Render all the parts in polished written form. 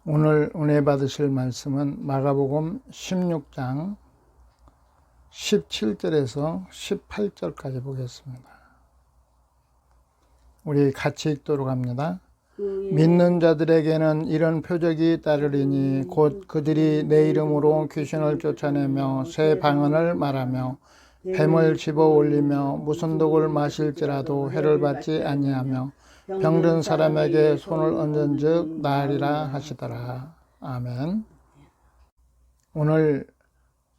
오늘 은혜 받으실 말씀은 마가복음 16장 17절에서 18절까지 보겠습니다. 우리 같이 읽도록 합니다. 믿는 자들에게는 이런 표적이 따르리니 곧 그들이 내 이름으로 귀신을 쫓아내며 새 방언을 말하며 뱀을 집어 올리며 무슨 독을 마실지라도 해를 받지 아니하며 병든 사람에게 손을 얹은 즉 나으리라 하시더라. 아멘. 오늘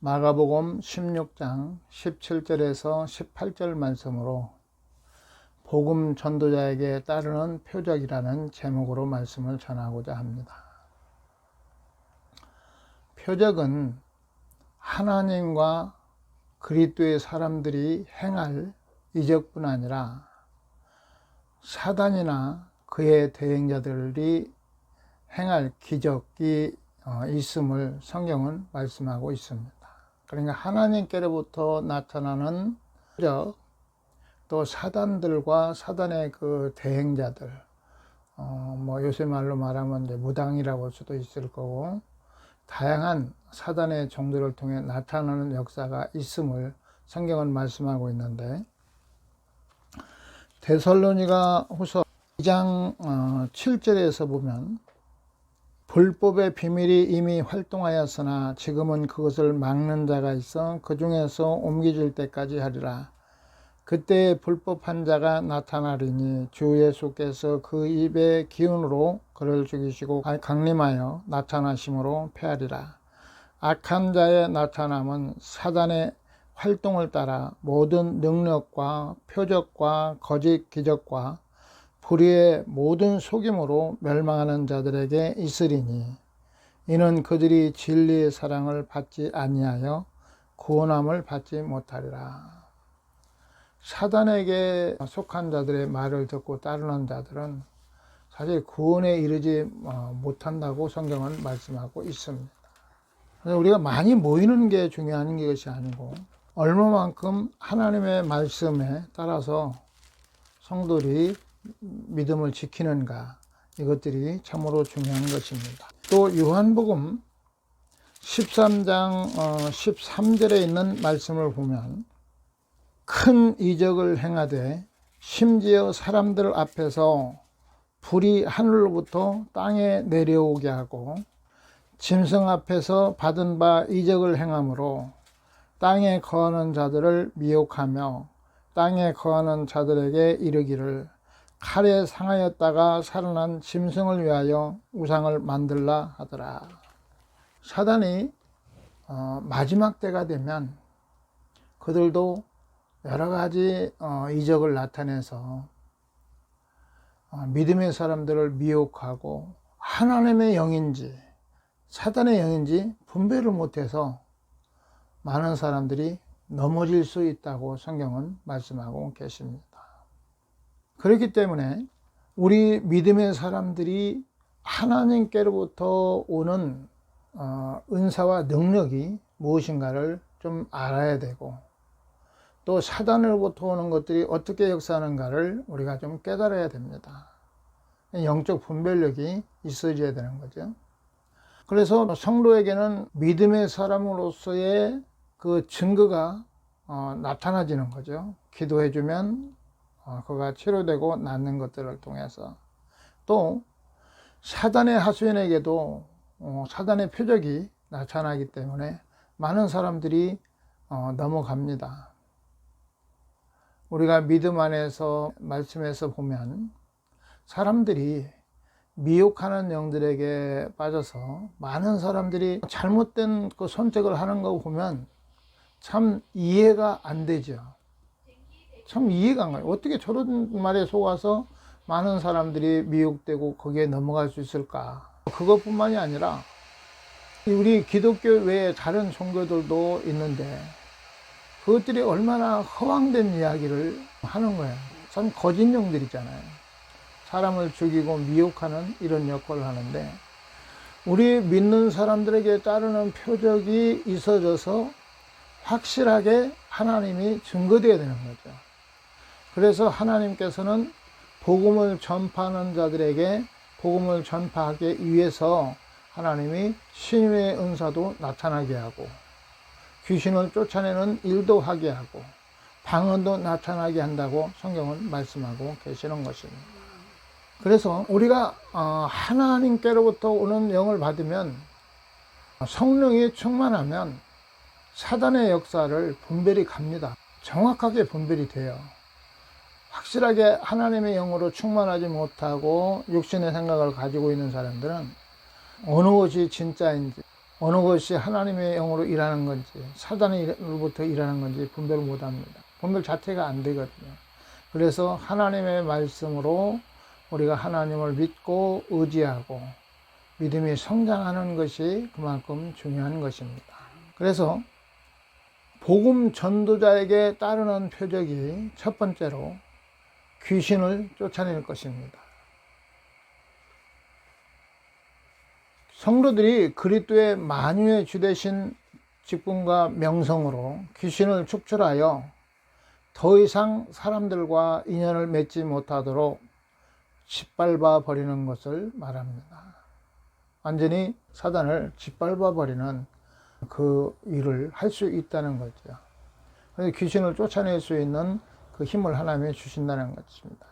마가복음 16장 17절에서 18절 말씀으로 복음 전도자에게 따르는 표적이라는 제목으로 말씀을 전하고자 합니다. 표적은 하나님과 그리스도의 사람들이 행할 이적뿐 아니라 사단이나 그의 대행자들이 행할 기적이 있음을 성경은 말씀하고 있습니다. 그러니까 하나님께로부터 나타나는 표적, 또 사단들과 사단의 그 대행자들, 요새 말로 말하면 이제 무당이라고 할 수도 있을 거고, 다양한 사단의 종들을 통해 나타나는 역사가 있음을 성경은 말씀하고 있는데, 데살로니가 후서 2장 7절에서 보면 불법의 비밀이 이미 활동하였으나 지금은 그것을 막는 자가 있어 그 중에서 옮겨질 때까지 하리라. 그때 불법한 자가 나타나리니 주 예수께서 그 입의 기운으로 그를 죽이시고 강림하여 나타나심으로 패하리라. 악한 자의 나타남은 사단의 활동을 따라 모든 능력과 표적과 거짓 기적과 불의의 모든 속임으로 멸망하는 자들에게 있으리니 이는 그들이 진리의 사랑을 받지 아니하여 구원함을 받지 못하리라. 사단에게 속한 자들의 말을 듣고 따르는 자들은 사실 구원에 이르지 못한다고 성경은 말씀하고 있습니다. 그래서 우리가 많이 모이는 게 중요한 것이 아니고 얼마만큼 하나님의 말씀에 따라서 성도들이 믿음을 지키는가, 이것들이 참으로 중요한 것입니다. 또 요한복음 13장 13절에 있는 말씀을 보면 큰 이적을 행하되 심지어 사람들 앞에서 불이 하늘로부터 땅에 내려오게 하고 짐승 앞에서 받은 바 이적을 행함으로 땅에 거하는 자들을 미혹하며 땅에 거하는 자들에게 이르기를 칼에 상하였다가 살아난 짐승을 위하여 우상을 만들라 하더라. 사단이 마지막 때가 되면 그들도 여러 가지 이적을 나타내서 믿음의 사람들을 미혹하고 하나님의 영인지 사단의 영인지 분별을 못해서 많은 사람들이 넘어질 수 있다고 성경은 말씀하고 계십니다. 그렇기 때문에 우리 믿음의 사람들이 하나님께로부터 오는 은사와 능력이 무엇인가를 좀 알아야 되고 또 사단으로부터 오는 것들이 어떻게 역사하는가를 우리가 좀 깨달아야 됩니다. 영적 분별력이 있어져야 되는 거죠. 그래서 성도에게는 믿음의 사람으로서의 그 증거가 나타나지는 거죠. 기도해주면 그가 치료되고 낫는 것들을 통해서 또 사단의 하수인에게도 사단의 표적이 나타나기 때문에 많은 사람들이 넘어갑니다. 우리가 믿음 안에서 말씀에서 보면 사람들이 미혹하는 영들에게 빠져서 많은 사람들이 잘못된 그 선택을 하는 거 보면 참 이해가 안 되죠. 참 이해가 안 가요. 어떻게 저런 말에 속아서 많은 사람들이 미혹되고 거기에 넘어갈 수 있을까? 그것뿐만이 아니라 우리 기독교 외에 다른 종교들도 있는데 그것들이 얼마나 허황된 이야기를 하는 거예요. 참 거짓 영들이잖아요. 사람을 죽이고 미혹하는 이런 역할을 하는데 우리 믿는 사람들에게 따르는 표적이 있어져서 확실하게 하나님이 증거되어야 되는 거죠. 그래서 하나님께서는 복음을 전파하는 자들에게 복음을 전파하기 위해서 하나님이 신유의 은사도 나타나게 하고 귀신을 쫓아내는 일도 하게 하고 방언도 나타나게 한다고 성경은 말씀하고 계시는 것입니다. 그래서 우리가 하나님께로부터 오는 영을 받으면 성령이 충만하면 사단의 역사를 분별이 갑니다. 정확하게 분별이 돼요. 확실하게 하나님의 영으로 충만하지 못하고 육신의 생각을 가지고 있는 사람들은 어느 것이 진짜인지, 어느 것이 하나님의 영으로 일하는 건지, 사단으로부터 일하는 건지 분별을 못합니다. 분별 자체가 안 되거든요. 그래서 하나님의 말씀으로 우리가 하나님을 믿고 의지하고 믿음이 성장하는 것이 그만큼 중요한 것입니다. 그래서 복음 전도자에게 따르는 표적이 첫 번째로 귀신을 쫓아낼 것입니다. 성도들이 그리스도의 만유의 주되신 직분과 명성으로 귀신을 축출하여 더 이상 사람들과 인연을 맺지 못하도록 짓밟아 버리는 것을 말합니다. 완전히 사단을 짓밟아 버리는 그 일을 할 수 있다는 거죠. 그래서 귀신을 쫓아낼 수 있는 그 힘을 하나님이 주신다는 것입니다.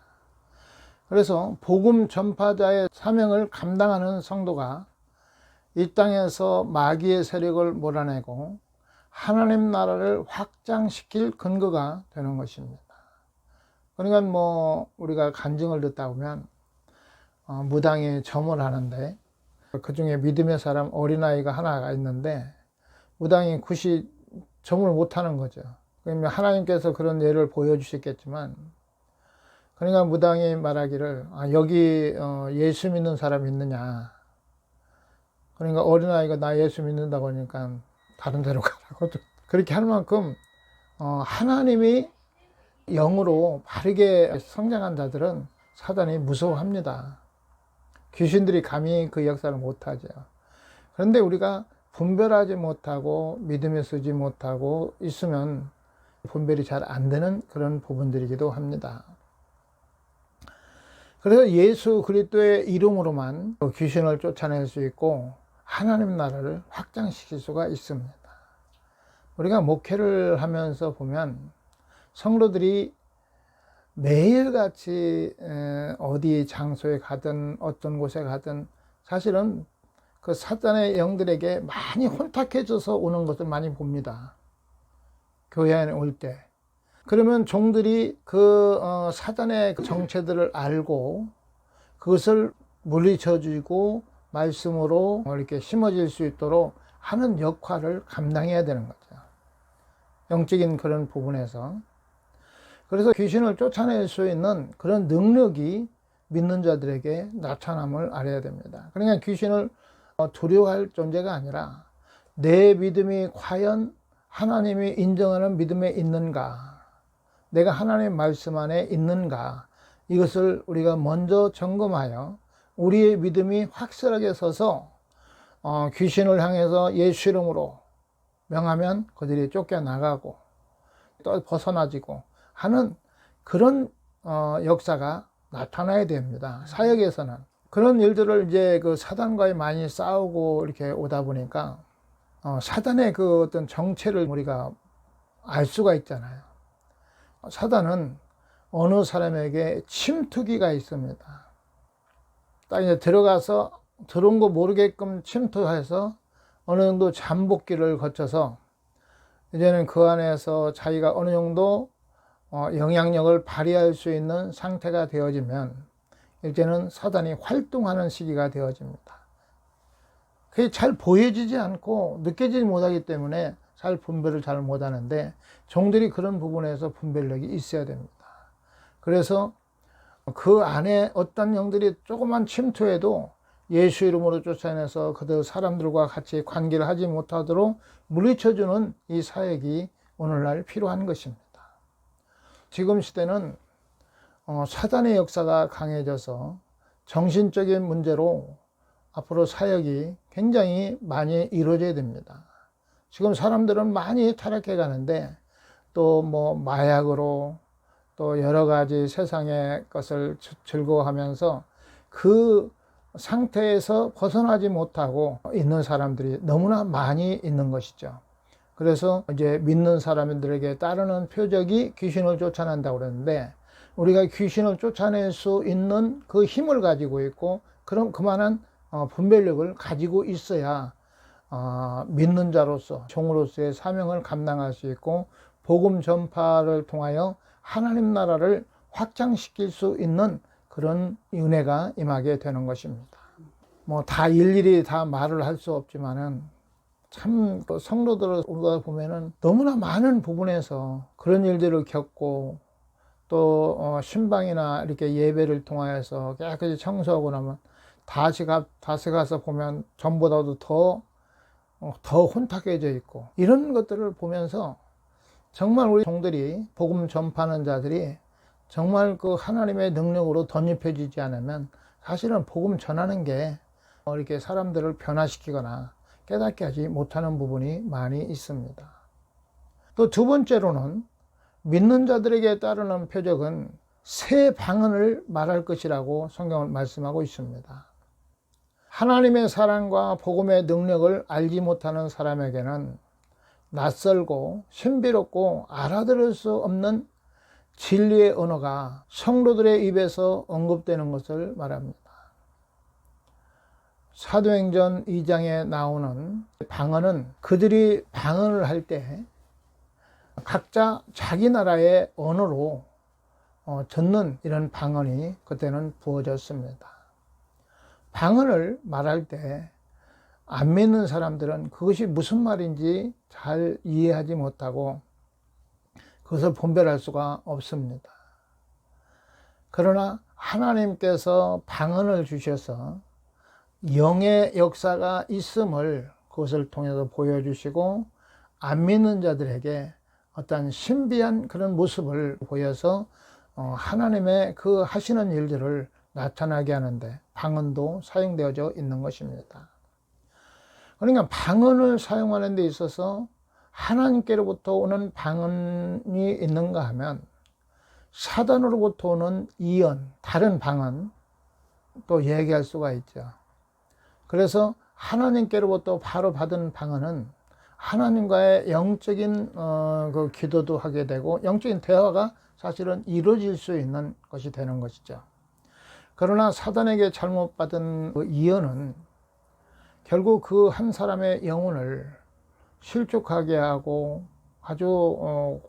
그래서 복음 전파자의 사명을 감당하는 성도가 이 땅에서 마귀의 세력을 몰아내고 하나님 나라를 확장시킬 근거가 되는 것입니다. 그러니까 우리가 간증을 듣다 보면 무당이 점을 하는데 그 중에 믿음의 사람 어린아이가 하나가 있는데 무당이 굿이 점을 못하는 거죠. 그러면 하나님께서 그런 예를 보여주셨겠지만, 그러니까 무당이 말하기를 여기 예수 믿는 사람 있느냐. 그러니까 어린아이가 나 예수 믿는다고 하니까 다른 데로 가라고. 그렇게 할 만큼 하나님이 영으로 바르게 성장한 자들은 사단이 무서워합니다. 귀신들이 감히 그 역사를 못하죠. 그런데 우리가 분별하지 못하고 믿음에 서지 못하고 있으면 분별이 잘 안 되는 그런 부분들이기도 합니다. 그래서 예수 그리스도의 이름으로만 귀신을 쫓아낼 수 있고 하나님 나라를 확장시킬 수가 있습니다. 우리가 목회를 하면서 보면 성도들이 매일같이 어디 장소에 가든 어떤 곳에 가든 사실은 그 사단의 영들에게 많이 혼탁해져서 오는 것을 많이 봅니다. 교회에 올 때. 그러면 종들이 그 사단의 정체들을 알고 그것을 물리쳐주고 말씀으로 이렇게 심어질 수 있도록 하는 역할을 감당해야 되는 거죠. 영적인 그런 부분에서. 그래서 귀신을 쫓아낼 수 있는 그런 능력이 믿는 자들에게 나타남을 알아야 됩니다. 그러니까 귀신을 두려워할 존재가 아니라 내 믿음이 과연 하나님이 인정하는 믿음에 있는가, 내가 하나님의 말씀 안에 있는가, 이것을 우리가 먼저 점검하여 우리의 믿음이 확실하게 서서 귀신을 향해서 예수 이름으로 명하면 그들이 쫓겨나가고 또 벗어나지고 하는 그런 역사가 나타나야 됩니다. 사역에서는 그런 일들을 이제 그 사단과의 많이 싸우고 이렇게 오다 보니까 사단의 그 어떤 정체를 우리가 알 수가 있잖아요. 사단은 어느 사람에게 침투기가 있습니다. 딱 이제 들어가서 들어온 거 모르게끔 침투해서 어느 정도 잠복기를 거쳐서 이제는 그 안에서 자기가 어느 정도 영향력을 발휘할 수 있는 상태가 되어지면 이제는 사단이 활동하는 시기가 되어집니다. 그게 잘 보여지지 않고 느껴지지 못하기 때문에 잘 분별을 잘 못하는데 종들이 그런 부분에서 분별력이 있어야 됩니다. 그래서 그 안에 어떤 영들이 조그만 침투해도 예수 이름으로 쫓아내서 그들 사람들과 같이 관계를 하지 못하도록 물리쳐주는 이 사역이 오늘날 필요한 것입니다. 지금 시대는 사단의 역사가 강해져서 정신적인 문제로 앞으로 사역이 굉장히 많이 이루어져야 됩니다. 지금 사람들은 많이 타락해 가는데 또 마약으로 또 여러 가지 세상의 것을 즐거워하면서 그 상태에서 벗어나지 못하고 있는 사람들이 너무나 많이 있는 것이죠. 그래서 이제 믿는 사람들에게 따르는 표적이 귀신을 쫓아낸다고 그랬는데, 우리가 귀신을 쫓아낼 수 있는 그 힘을 가지고 있고 그럼 그만한 분별력을 가지고 있어야 믿는 자로서 종으로서의 사명을 감당할 수 있고 복음 전파를 통하여 하나님 나라를 확장시킬 수 있는 그런 은혜가 임하게 되는 것입니다. 뭐 다 일일이 다 말을 할 수 없지만은 참 성도들을 보면은 너무나 많은 부분에서 그런 일들을 겪고 또 신방이나 이렇게 예배를 통하여서 깨끗이 청소하고 나면 다시 가서 보면 전보다도 더 혼탁해져 있고, 이런 것들을 보면서 정말 우리 종들이 복음 전파하는 자들이 정말 그 하나님의 능력으로 덧입혀지지 않으면 사실은 복음 전하는 게 이렇게 사람들을 변화시키거나 깨닫게 하지 못하는 부분이 많이 있습니다. 또 두 번째로는 믿는 자들에게 따르는 표적은 새 방언을 말할 것이라고 성경은 말씀하고 있습니다. 하나님의 사랑과 복음의 능력을 알지 못하는 사람에게는 낯설고 신비롭고 알아들을 수 없는 진리의 언어가 성도들의 입에서 언급되는 것을 말합니다. 사도행전 2장에 나오는 방언은 그들이 방언을 할 때 각자 자기 나라의 언어로 듣는 이런 방언이 그때는 부어졌습니다. 방언을 말할 때 안 믿는 사람들은 그것이 무슨 말인지 잘 이해하지 못하고 그것을 분별할 수가 없습니다. 그러나 하나님께서 방언을 주셔서 영의 역사가 있음을 그것을 통해서 보여주시고 안 믿는 자들에게 어떤 신비한 그런 모습을 보여서 하나님의 그 하시는 일들을 나타나게 하는데 방언도 사용되어져 있는 것입니다. 그러니까 방언을 사용하는 데 있어서 하나님께로부터 오는 방언이 있는가 하면 사단으로부터 오는 이언, 다른 방언 또 얘기할 수가 있죠. 그래서 하나님께로부터 바로 받은 방언은 하나님과의 영적인 그 기도도 하게 되고 영적인 대화가 사실은 이루어질 수 있는 것이 되는 것이죠. 그러나 사단에게 잘못 받은 그 이언은 결국 그 한 사람의 영혼을 실족하게 하고 아주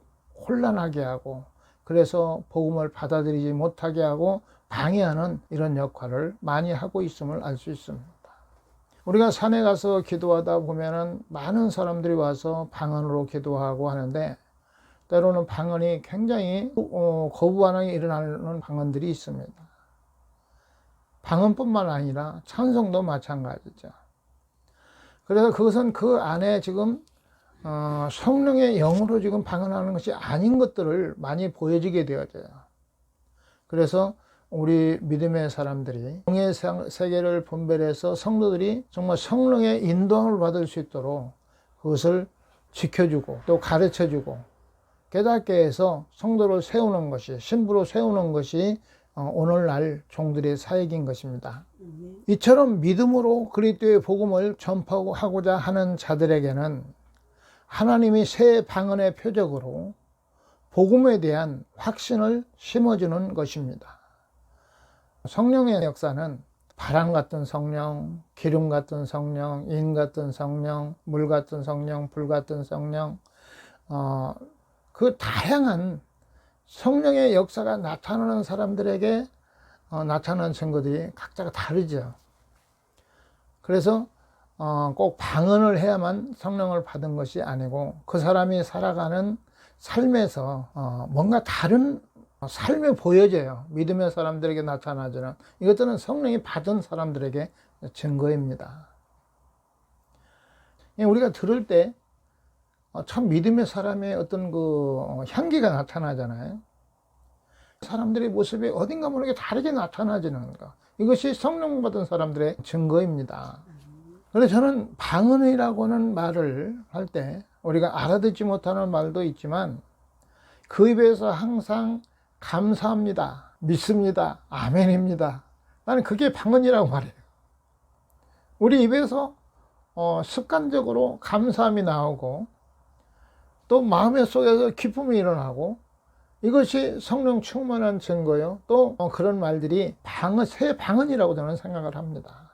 혼란하게 하고, 그래서 복음을 받아들이지 못하게 하고 방해하는 이런 역할을 많이 하고 있음을 알 수 있습니다. 우리가 산에 가서 기도하다 보면은 많은 사람들이 와서 방언으로 기도하고 하는데 때로는 방언이 굉장히 거부 반응이 일어나는 방언들이 있습니다. 방언뿐만 아니라 찬송도 마찬가지죠. 그래서 그것은 그 안에 지금 성령의 영으로 지금 방언하는 것이 아닌 것들을 많이 보여지게 되어져요. 그래서 우리 믿음의 사람들이 영의 세계를 분별해서 성도들이 정말 성령의 인도함을 받을 수 있도록 그것을 지켜주고 또 가르쳐주고 깨닫게 해서 성도를 세우는 것이, 신부로 세우는 것이 오늘날 종들의 사역인 것입니다. 이처럼 믿음으로 그리스도의 복음을 전파하고자 하는 자들에게는 하나님이 새 방언의 표적으로 복음에 대한 확신을 심어주는 것입니다. 성령의 역사는 바람 같은 성령, 기름 같은 성령, 인 같은 성령, 물 같은 성령, 불 같은 성령, 그 다양한 성령의 역사가 나타나는 사람들에게 나타나는 증거들이 각자가 다르죠. 그래서 꼭 방언을 해야만 성령을 받은 것이 아니고 그 사람이 살아가는 삶에서 뭔가 다른 삶이 보여져요. 믿음의 사람들에게 나타나지는 이것들은 성령이 받은 사람들에게 증거입니다. 우리가 들을 때 참 믿음의 사람의 어떤 그 향기가 나타나잖아요. 사람들의 모습이 어딘가 모르게 다르게 나타나지는 것, 이것이 성령 받은 사람들의 증거입니다. 그래서 저는 방언이라고 하는 말을 할 때 우리가 알아듣지 못하는 말도 있지만 그 입에서 항상 감사합니다, 믿습니다, 아멘입니다, 나는 그게 방언이라고 말해요. 우리 입에서 습관적으로 감사함이 나오고 또 마음의 속에서 기쁨이 일어나고 이것이 성령 충만한 증거요. 또 그런 말들이 새 방언이라고 저는 생각을 합니다.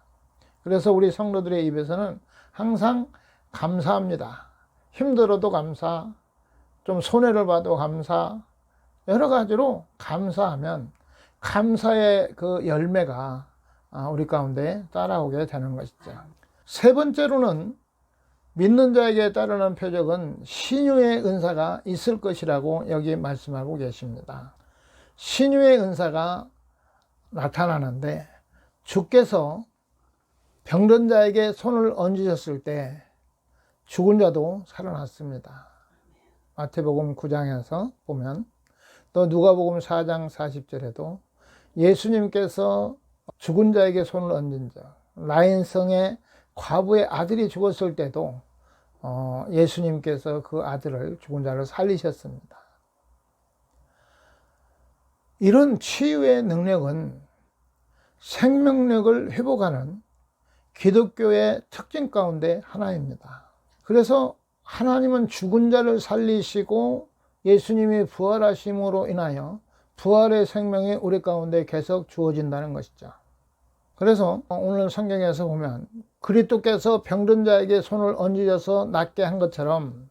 그래서 우리 성도들의 입에서는 항상 감사합니다. 힘들어도 감사, 좀 손해를 봐도 감사, 여러 가지로 감사하면 감사의 그 열매가 우리 가운데 따라오게 되는 것이죠. 세 번째로는 믿는 자에게 따르는 표적은 신유의 은사가 있을 것이라고 여기 말씀하고 계십니다. 신유의 은사가 나타나는데 주께서 병든 자에게 손을 얹으셨을 때 죽은 자도 살아났습니다. 마태복음 9장에서 보면 또 누가복음 4장 40절에도 예수님께서 죽은 자에게 손을 얹은 자, 나인성의 과부의 아들이 죽었을 때도 예수님께서 그 아들을 죽은 자를 살리셨습니다. 이런 치유의 능력은 생명력을 회복하는 기독교의 특징 가운데 하나입니다. 그래서 하나님은 죽은 자를 살리시고 예수님이 부활하심으로 인하여 부활의 생명이 우리 가운데 계속 주어진다는 것이죠. 그래서 오늘 성경에서 보면 그리스도께서 병든 자에게 손을 얹으셔서 낫게 한 것처럼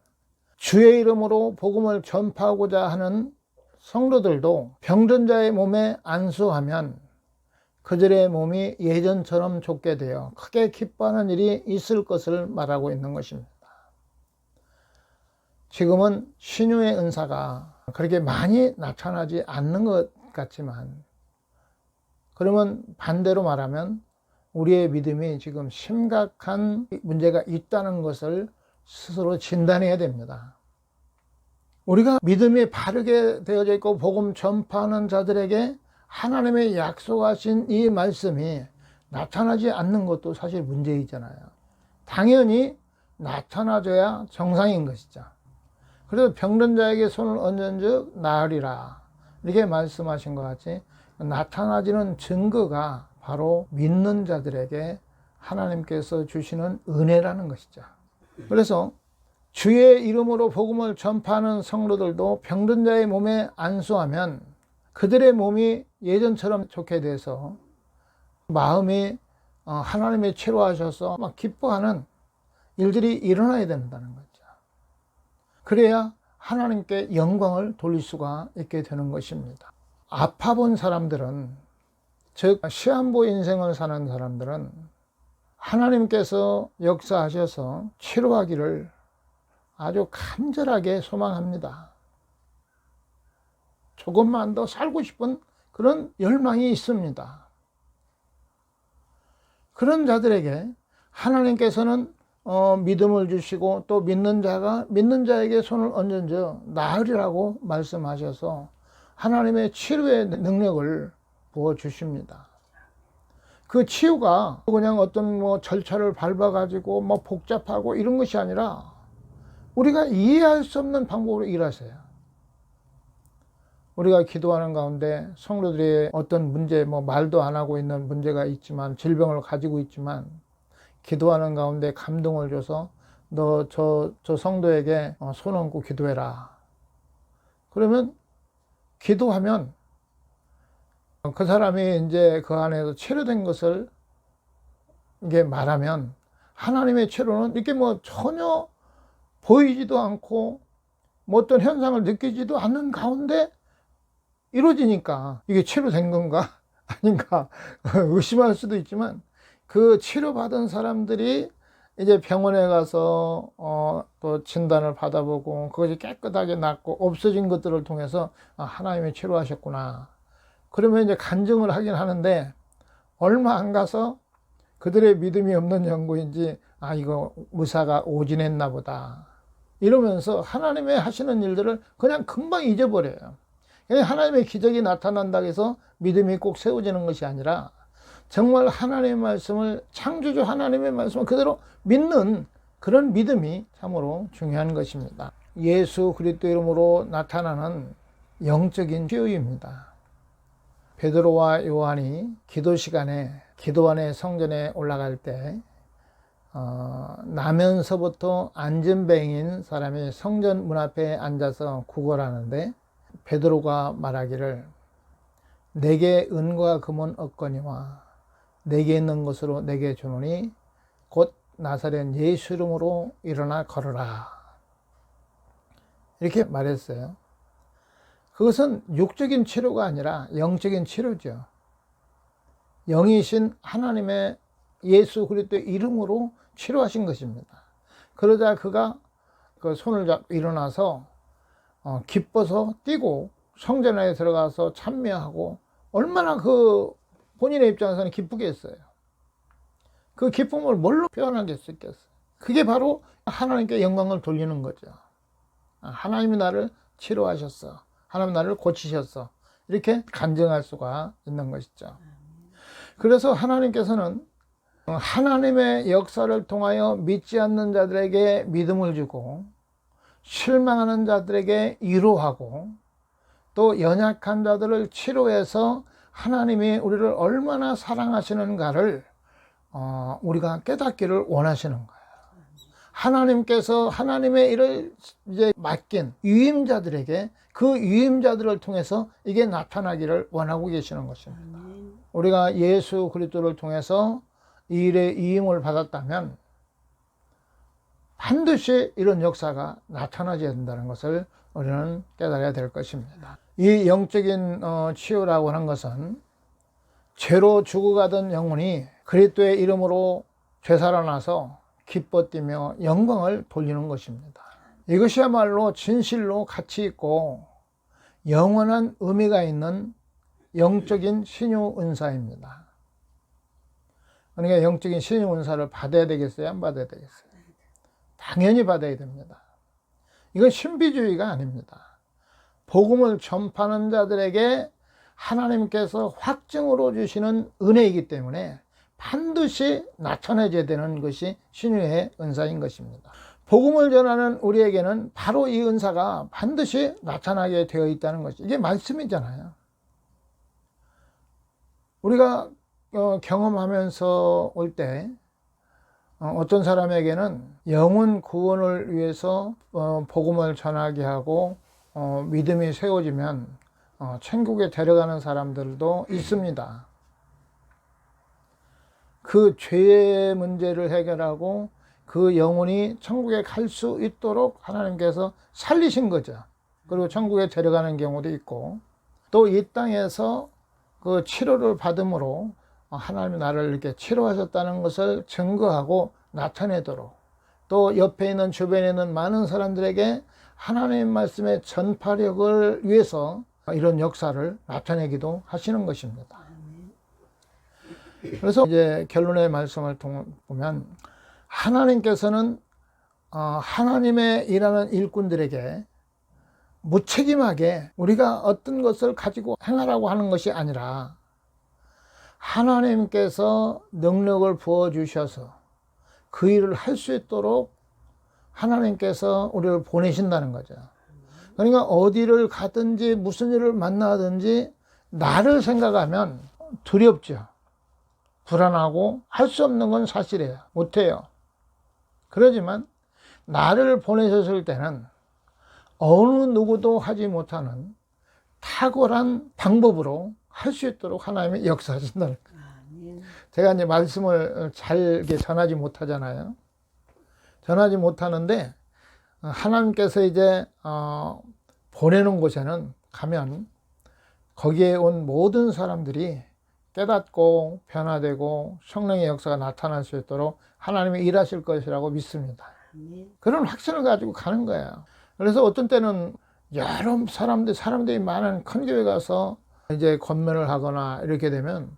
주의 이름으로 복음을 전파하고자 하는 성도들도 병든 자의 몸에 안수하면 그들의 몸이 예전처럼 좋게 되어 크게 기뻐하는 일이 있을 것을 말하고 있는 것입니다. 지금은 신유의 은사가 그렇게 많이 나타나지 않는 것 같지만, 그러면 반대로 말하면 우리의 믿음이 지금 심각한 문제가 있다는 것을 스스로 진단해야 됩니다. 우리가 믿음이 바르게 되어져 있고 복음 전파하는 자들에게 하나님의 약속하신 이 말씀이 나타나지 않는 것도 사실 문제이잖아요. 당연히 나타나줘야 정상인 것이죠. 그래서 병든 자에게 손을 얹은 즉 나으리라 이렇게 말씀하신 것 같이 나타나지는 증거가 바로 믿는 자들에게 하나님께서 주시는 은혜라는 것이죠. 그래서 주의 이름으로 복음을 전파하는 성도들도 병든 자의 몸에 안수하면 그들의 몸이 예전처럼 좋게 돼서 마음이 하나님의 치료하셔서 막 기뻐하는 일들이 일어나야 된다는 거죠. 그래야 하나님께 영광을 돌릴 수가 있게 되는 것입니다. 아파 본 사람들은, 즉 시한부 인생을 사는 사람들은 하나님께서 역사하셔서 치료하기를 아주 간절하게 소망합니다. 조금만 더 살고 싶은 그런 열망이 있습니다. 그런 자들에게 하나님께서는 믿음을 주시고 또 믿는 자에게 손을 얹은 즉 나으리라고 말씀하셔서 하나님의 치료의 능력을 부어 주십니다. 그 치유가 그냥 어떤 절차를 밟아가지고 복잡하고 이런 것이 아니라 우리가 이해할 수 없는 방법으로 일하세요. 우리가 기도하는 가운데 성도들이 어떤 문제, 말도 안 하고 있는 문제가 있지만, 질병을 가지고 있지만, 기도하는 가운데 감동을 줘서 너 저 성도에게 손 얹고 기도해라. 그러면 기도하면 그 사람이 이제 그 안에서 치료된 것을 이게 말하면 하나님의 치료는 이렇게 전혀 보이지도 않고 어떤 현상을 느끼지도 않는 가운데 이루어지니까 이게 치료된 건가 아닌가 의심할 수도 있지만, 그 치료받은 사람들이 이제 병원에 가서 또 진단을 받아보고 그것이 깨끗하게 낫고 없어진 것들을 통해서 하나님이 치료하셨구나. 그러면 이제 간증을 하긴 하는데 얼마 안 가서 그들의 믿음이 없는 연고인지 이거 의사가 오진했나 보다 이러면서 하나님의 하시는 일들을 그냥 금방 잊어버려요. 하나님의 기적이 나타난다고 해서 믿음이 꼭 세워지는 것이 아니라 정말 하나님의 말씀을, 창조주 하나님의 말씀을 그대로 믿는 그런 믿음이 참으로 중요한 것입니다. 예수 그리스도 이름으로 나타나는 영적인 치유입니다. 베드로와 요한이 기도 시간에 기도 안에 성전에 올라갈 때 나면서부터 안전뱅이인 사람이 성전 문 앞에 앉아서 구걸하는데 베드로가 말하기를 내게 은과 금은 없거니와 내게 있는 것으로 내게 주노니 곧 나사렛 예수 이름으로 일어나 걸어라. 이렇게 말했어요. 그것은 육적인 치료가 아니라 영적인 치료죠. 영이신 하나님의 예수 그리스도의 이름으로 치료하신 것입니다. 그러자 그가 그 손을 잡고 일어나서 기뻐서 뛰고 성전에 들어가서 찬미하고 얼마나 그 본인의 입장에서는 기쁘겠어요. 그 기쁨을 뭘로 표현할 수 있겠어요? 그게 바로 하나님께 영광을 돌리는 거죠. 하나님이 나를 치료하셨어. 하나님 나를 고치셨어. 이렇게 간증할 수가 있는 것이죠. 그래서 하나님께서는 하나님의 역사를 통하여 믿지 않는 자들에게 믿음을 주고 실망하는 자들에게 위로하고 또 연약한 자들을 치료해서 하나님이 우리를 얼마나 사랑하시는가를 우리가 깨닫기를 원하시는 거예요. 하나님께서 하나님의 일을 이제 맡긴 유임자들에게 그 유임자들을 통해서 이게 나타나기를 원하고 계시는 것입니다. 우리가 예수 그리스도를 통해서 이 일의 위임을 받았다면 반드시 이런 역사가 나타나야 된다는 것을 우리는 깨달아야 될 것입니다. 이 영적인 치유라고 하는 것은 죄로 죽어가던 영혼이 그리스도의 이름으로 되살아나서 기뻐 뛰며 영광을 돌리는 것입니다. 이것이야말로 진실로 가치 있고 영원한 의미가 있는 영적인 신유 은사입니다. 그러니까 영적인 신유 은사를 받아야 되겠어요? 안 받아야 되겠어요? 당연히 받아야 됩니다. 이건 신비주의가 아닙니다. 복음을 전파하는 자들에게 하나님께서 확증으로 주시는 은혜이기 때문에 반드시 나타내야 되는 것이 신유의 은사인 것입니다. 복음을 전하는 우리에게는 바로 이 은사가 반드시 나타나게 되어 있다는 것이 이게 말씀이잖아요. 우리가 경험하면서 올 때 어떤 사람에게는 영혼 구원을 위해서 복음을 전하게 하고 믿음이 세워지면 천국에 데려가는 사람들도 있습니다. 그 죄의 문제를 해결하고 그 영혼이 천국에 갈 수 있도록 하나님께서 살리신 거죠. 그리고 천국에 데려가는 경우도 있고 또 이 땅에서 그 치료를 받음으로 하나님이 나를 이렇게 치료하셨다는 것을 증거하고 나타내도록 또 옆에 있는 주변에 있는 많은 사람들에게 하나님 말씀의 전파력을 위해서 이런 역사를 나타내기도 하시는 것입니다. 그래서 이제 결론의 말씀을 보면 하나님께서는 하나님의 일하는 일꾼들에게 무책임하게 우리가 어떤 것을 가지고 행하라고 하는 것이 아니라 하나님께서 능력을 부어주셔서 그 일을 할 수 있도록 하나님께서 우리를 보내신다는 거죠. 그러니까 어디를 가든지 무슨 일을 만나든지 나를 생각하면 두렵죠. 불안하고 할 수 없는 건 사실이에요. 못해요. 그러지만 나를 보내셨을 때는 어느 누구도 하지 못하는 탁월한 방법으로 할 수 있도록 하나님이 역사하신다는 거예요. 제가 이제 말씀을 잘 전하지 못하잖아요. 전하지 못하는데 하나님께서 이제 보내는 곳에는 가면 거기에 온 모든 사람들이 깨닫고 변화되고 성령의 역사가 나타날 수 있도록 하나님이 일하실 것이라고 믿습니다. 그런 확신을 가지고 가는 거예요. 그래서 어떤 때는 여러 사람들이 많은 큰 교회 가서 이제 권면을 하거나 이렇게 되면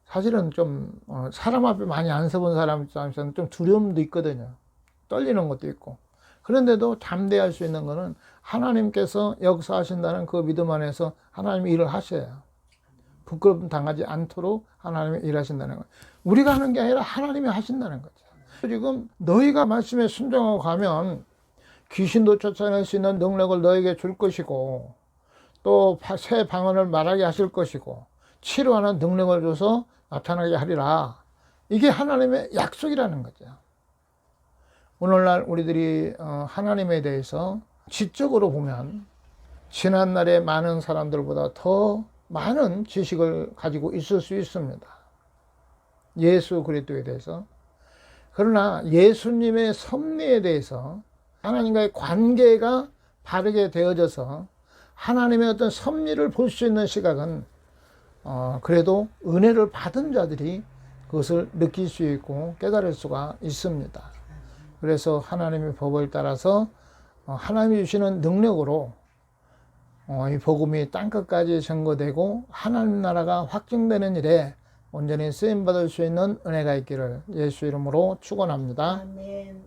사실은 좀 사람 앞에 많이 안 서본 사람 입장에서는 좀 두려움도 있거든요. 떨리는 것도 있고. 그런데도 담대할 수 있는 거는 하나님께서 역사하신다는 그 믿음 안에서 하나님이 일을 하셔요. 부끄러움 당하지 않도록 하나님이 일하신다는 거예요. 우리가 하는 게 아니라 하나님이 하신다는 거죠. 지금 너희가 말씀에 순종하고 가면 귀신도 쫓아낼 수 있는 능력을 너에게 줄 것이고 또 새 방언을 말하게 하실 것이고 치료하는 능력을 줘서 나타나게 하리라. 이게 하나님의 약속이라는 거죠. 오늘날 우리들이 하나님에 대해서 지적으로 보면 지난날의 많은 사람들보다 더 많은 지식을 가지고 있을 수 있습니다. 예수 그리스도에 대해서. 그러나 예수님의 섭리에 대해서 하나님과의 관계가 바르게 되어져서 하나님의 어떤 섭리를 볼 수 있는 시각은 그래도 은혜를 받은 자들이 그것을 느낄 수 있고 깨달을 수가 있습니다. 그래서 하나님의 법을 따라서 하나님이 주시는 능력으로 이 복음이 땅끝까지 전거되고 하나님 나라가 확증되는 일에 온전히 쓰임받을 수 있는 은혜가 있기를 예수 이름으로 축원합니다. 아멘.